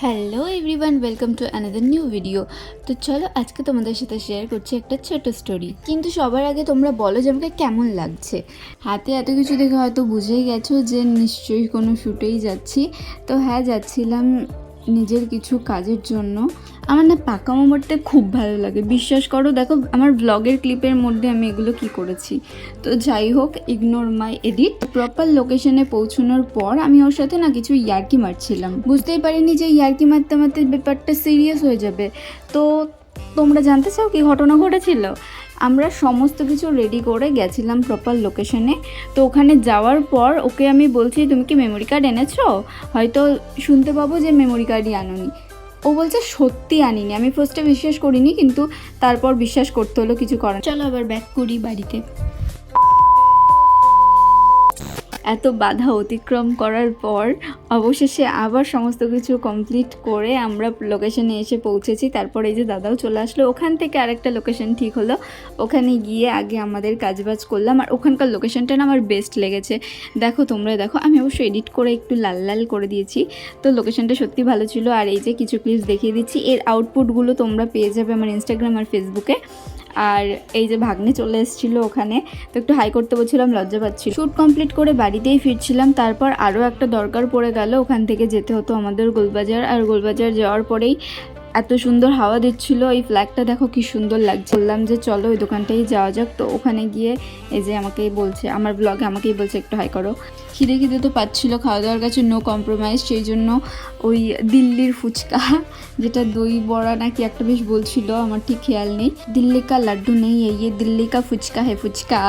Hello everyone, welcome to another new video. তো চলো আজকে তোমাদের সাথে শেয়ার করছি একটা ছোট স্টোরি। কিন্তু সবার আগে তোমরা বলো যে আমাকে কেমন লাগছে। হাতে এত কিছু দেখে হয়তো বুঝেই গেছো যে নিশ্চয়ই কোনো শ্যুটেই যাচ্ছি। তো হ্যাঁ, যাচ্ছিলাম নিজের কিছু কাজের জন্য। আমার না পাকামো মারতে খুব ভালো লাগে, বিশ্বাস করো। দেখো আমার ব্লগের ক্লিপের মধ্যে আমি এগুলো কি করেছি। তো যাই হোক, ইগনোর মাই এডিট। প্রপার লোকেশনে পৌঁছানোর পর আমি ওর সাথে না কিছু ইয়ার্কি মারছিলাম, বুঝতেই পারিনি যে ইয়ার্কি মারতে মারতে ব্যাপারটা সিরিয়াস হয়ে যাবে। তো তোমরা জানতে চাও কি ঘটনা ঘটেছিল? আমরা সমস্ত কিছু রেডি করে গেছিলাম প্রপার লোকেশনে। তো ওখানে যাওয়ার পর ওকে আমি বলছি, তুমি কি মেমোরি কার্ড এনেছো? হয়তো শুনতে পাবো যে মেমোরি কার্ডই আনোনি। ও বলছে সত্যি আনিনি। আমি ফার্স্টে বিশ্বাস করিনি, কিন্তু তারপর বিশ্বাস করতে হলো, কিছু করার। চলো আবার ব্যাক করি বাড়িতে। এত বাধা অতিক্রম করার পর অবশেষে আবার সমস্ত কিছু কমপ্লিট করে আমরা লোকেশনে এসে পৌঁছেছি। তারপর এই যে দাদাও চলে আসলো। ওখান থেকে আরেকটা লোকেশন ঠিক হলো, ওখানে গিয়ে আগে আমাদের কাজবাজ করলাম। আর ওখানকার লোকেশনটা না আমার বেস্ট লেগেছে। দেখো তোমরা দেখো, আমি অবশ্যই এডিট করে একটু লাল লাল করে দিয়েছি। তো লোকেশনটা সত্যি ভালো ছিল। আর এই যে কিছু ক্লিপস দেখিয়ে দিচ্ছি, এর আউটপুটগুলো তোমরা পেয়ে যাবে আমার ইনস্টাগ্রাম আর ফেসবুকে। আর এই যে ভাগ্নে চলে এসেছিলো ওখানে, তো একটু হাই করতে বলছিলাম, লজ্জা পাচ্ছি। শ্যুট কমপ্লিট করে বাড়িতেই ফিরছিলাম। তারপর আরও একটা দরকার পড়ে গেল, ওখান থেকে যেতে হতো আমাদের গোলবাজার। আর গোলবাজার যাওয়ার পরেই এত সুন্দর হাওয়া দিচ্ছিল, এই ফ্ল্যাগটা দেখো কি সুন্দর লাগছে। বললাম যে চলো ওই দোকানটাই যাওয়া যাক। তো ওখানে গিয়ে এই যে আমাকেই বলছে, আমার ব্লগে আমাকেই বলছে একটু হাই করো। খিদে খিদে তো পাচ্ছিলো, খাওয়া দাওয়ার কাছে নো কম্প্রোমাইজ। সেই জন্য ওই দিল্লির ফুচকা, যেটা দই বড়া নাকি একটা বেশ বলছিল, আমার ঠিক খেয়াল নেই। দিল্লি কা লাড্ডু নেই, এই দিল্লি কা ফুচকা হে ফুচকা।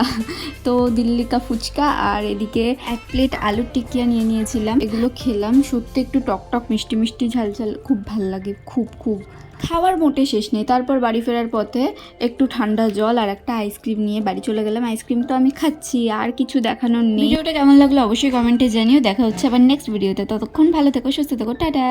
তো দিল্লি কা ফুচকা আর এদিকে 1 প্লেট আলুর টিকিয়া নিয়ে নিয়েছিলাম। এগুলো খেলাম, সত্যি একটু টকটক মিষ্টি মিষ্টি ঝাল ঝাল খুব ভাল লাগে, খুব খুব। খাওয়ার মোটে শেষ নেই। তারপর বাড়ি ফেরার পথে একটু ঠান্ডা জল আর একটা আইসক্রিম নিয়ে বাড়ি চলে গেলাম। আইসক্রিম তো আমি খাচ্ছি, আর কিছু দেখানোর নেই। ভিডিওটা কেমন লাগলো অবশ্যই কমেন্টে জানিও। দেখা হচ্ছে আবার নেক্সট ভিডিওতে। ততক্ষণ ভালো থেকো, সুস্থ থেকো, টাটা।